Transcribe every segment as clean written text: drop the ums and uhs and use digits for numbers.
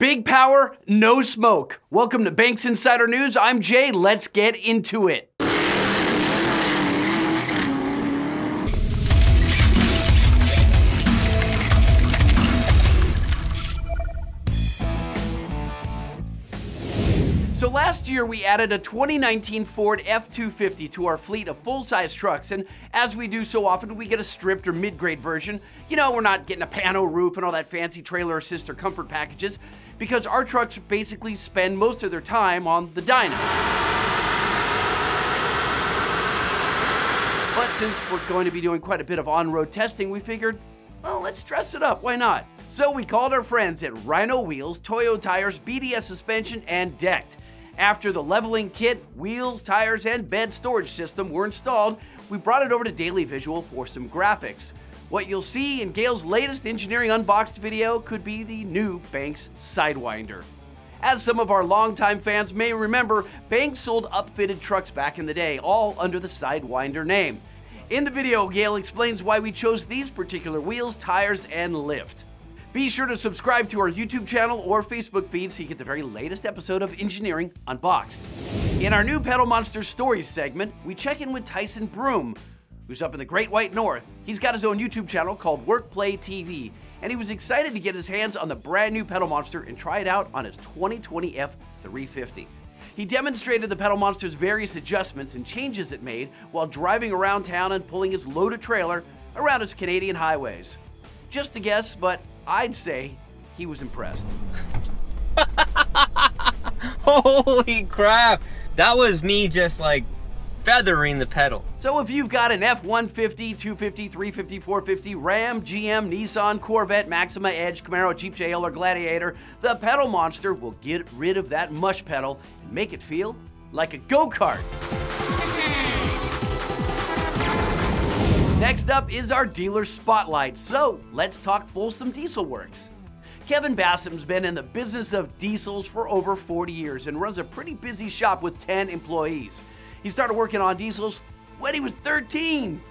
Big power, no smoke. Welcome to Banks Insider News. I'm Jay. Let's get into it. So last year we added a 2019 Ford F-350 to our fleet of full-size trucks, and as we do so often, we get a stripped or mid-grade version. You know, we're not getting a pano roof and all that fancy trailer assist or comfort packages, because our trucks basically spend most of their time on the dyno. But since we're going to be doing quite a bit of on-road testing, we figured, well, let's dress it up, why not? So we called our friends at Rhino Wheels, Toyo Tires, BDS Suspension, and Decked. After the leveling kit, wheels, tires, and bed storage system were installed, we brought it over to Daily Visual for some graphics. What you'll see in Gale's latest engineering unboxed video could be the new Banks Sidewinder. As some of our longtime fans may remember, Banks sold upfitted trucks back in the day, all under the Sidewinder name. In the video, Gale explains why we chose these particular wheels, tires, and lift. Be sure to subscribe to our YouTube channel or Facebook feed so you get the very latest episode of Engineering Unboxed. In our new PedalMonster Stories segment, we check in with Tyson Broome, who's up in the Great White North. He's got his own YouTube channel called Work Play TV, and he was excited to get his hands on the brand new PedalMonster and try it out on his 2020 F-350. He demonstrated the PedalMonster's various adjustments and changes it made while driving around town and pulling his loaded trailer around its Canadian highways. Just a guess, but I'd say he was impressed. Holy crap! That was me just like feathering the pedal. So if you've got an F-150, 250, 350, 450, Ram, GM, Nissan, Corvette, Maxima, Edge, Camaro, Jeep JL, or Gladiator, the PedalMonster will get rid of that mush pedal and make it feel like a go-kart. Next up is our dealer spotlight, so let's talk Folsom Diesel Works. Kevin Bassam's been in the business of diesels for over 40 years and runs a pretty busy shop with 10 employees. He started working on diesels when he was 13.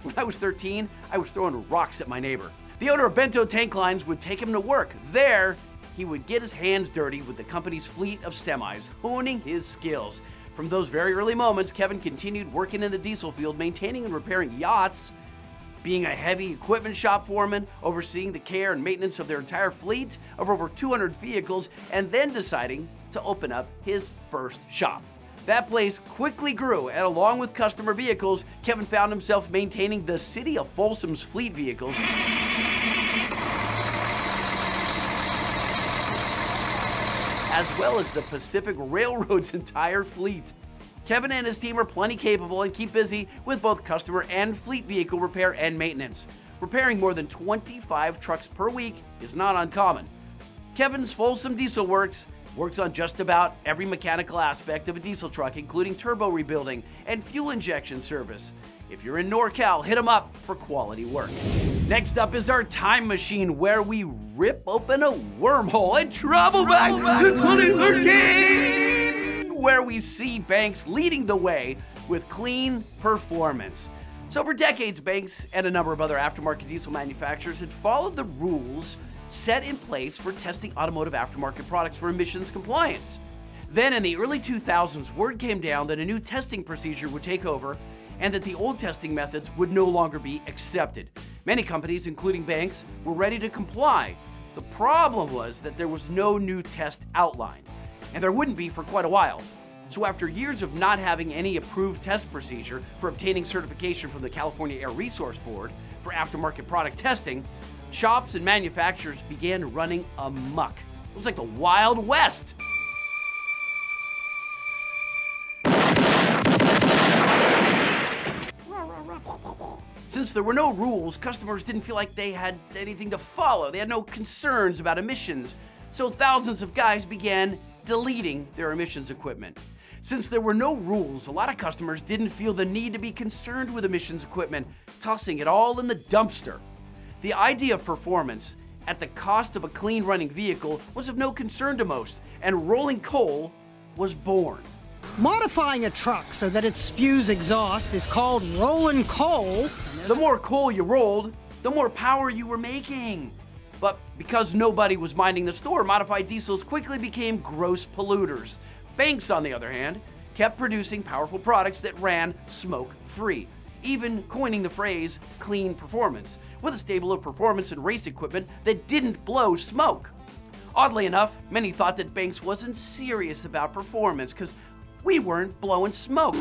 When I was 13, I was throwing rocks at my neighbor. The owner of Bento Tank Lines would take him to work. There, he would get his hands dirty with the company's fleet of semis, honing his skills. From those very early moments, Kevin continued working in the diesel field, maintaining and repairing yachts, being a heavy equipment shop foreman, overseeing the care and maintenance of their entire fleet of over 200 vehicles, and then deciding to open up his first shop. That place quickly grew, and along with customer vehicles, Kevin found himself maintaining the city of Folsom's fleet vehicles, as well as the Pacific Railroad's entire fleet. Kevin and his team are plenty capable and keep busy with both customer and fleet vehicle repair and maintenance. Repairing more than 25 trucks per week is not uncommon. Kevin's Folsom Diesel Works works on just about every mechanical aspect of a diesel truck, including turbo rebuilding and fuel injection service. If you're in NorCal, hit them up for quality work. Next up is our time machine, where we rip open a wormhole and travel back to 2013, where we see Banks leading the way with clean performance. So for decades, Banks and a number of other aftermarket diesel manufacturers had followed the rules set in place for testing automotive aftermarket products for emissions compliance. Then in the early 2000s, word came down that a new testing procedure would take over and that the old testing methods would no longer be accepted. Many companies, including Banks, were ready to comply. The problem was that there was no new test outline, and there wouldn't be for quite a while. So after years of not having any approved test procedure for obtaining certification from the California Air Resource Board for aftermarket product testing, shops and manufacturers began running amok. It was like the Wild West. Since there were no rules, customers didn't feel like they had anything to follow. They had no concerns about emissions. So thousands of guys began deleting their emissions equipment. Since there were no rules, a lot of customers didn't feel the need to be concerned with emissions equipment, tossing it all in the dumpster. The idea of performance at the cost of a clean running vehicle was of no concern to most, and rolling coal was born. Modifying a truck so that it spews exhaust is called rolling coal. The more coal you rolled, the more power you were making. But because nobody was minding the store, modified diesels quickly became gross polluters. Banks, on the other hand, kept producing powerful products that ran smoke-free, even coining the phrase clean performance, with a stable of performance and race equipment that didn't blow smoke. Oddly enough, many thought that Banks wasn't serious about performance because we weren't blowing smoke.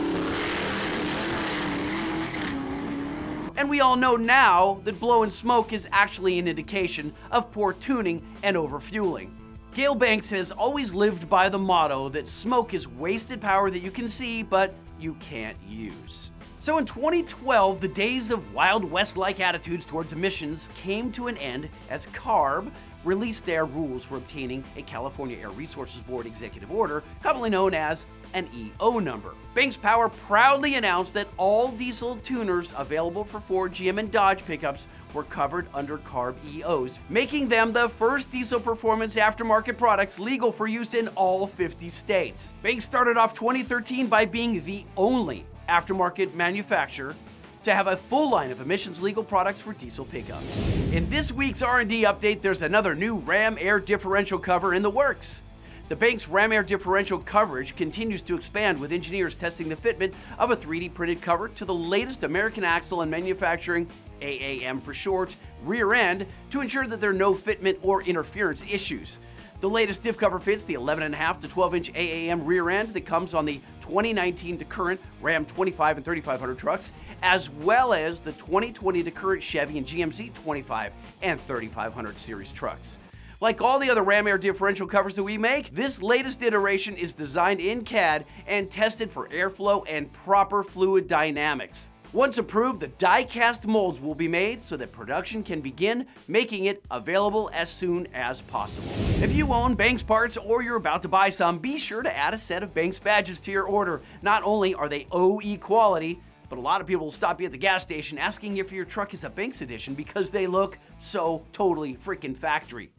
And we all know now that blowing smoke is actually an indication of poor tuning and overfueling. Gale Banks has always lived by the motto that smoke is wasted power that you can see but you can't use. So in 2012, the days of Wild West-like attitudes towards emissions came to an end as CARB released their rules for obtaining a California Air Resources Board executive order, commonly known as an EO number. Banks Power proudly announced that all diesel tuners available for Ford, GM, and Dodge pickups were covered under CARB EOs, making them the first diesel performance aftermarket products legal for use in all 50 states. Banks started off 2013 by being the only aftermarket manufacturer to have a full line of emissions legal products for diesel pickups. In this week's R&D update, there's another new Ram-Air Differential cover in the works. The Banks Ram-Air Differential coverage continues to expand, with engineers testing the fitment of a 3D printed cover to the latest American axle and manufacturing, AAM for short, rear end, to ensure that there are no fitment or interference issues. The latest diff cover fits the 11.5 to 12-inch AAM rear end that comes on the 2019 to current Ram 25 and 3500 trucks, as well as the 2020 to current Chevy and GMC 25 and 3500 series trucks. Like all the other Ram-Air Differential covers that we make, this latest iteration is designed in CAD and tested for airflow and proper fluid dynamics. Once approved, the die-cast molds will be made so that production can begin, making it available as soon as possible. If you own Banks parts or you're about to buy some, be sure to add a set of Banks badges to your order. Not only are they OE quality, but a lot of people will stop you at the gas station asking if your truck is a Banks edition because they look so totally freaking factory.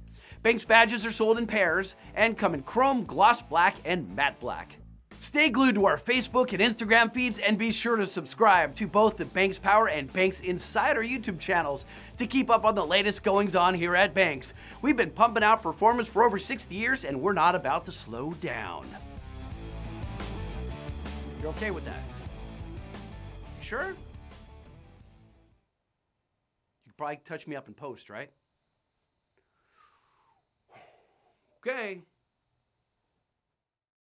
Banks badges are sold in pairs and come in chrome, gloss black, and matte black. Stay glued to our Facebook and Instagram feeds, and be sure to subscribe to both the Banks Power and Banks Insider YouTube channels to keep up on the latest goings on here at Banks. We've been pumping out performance for over 60 years, and we're not about to slow down. You're okay with that? You sure? You could probably touch me up in post, right? Okay.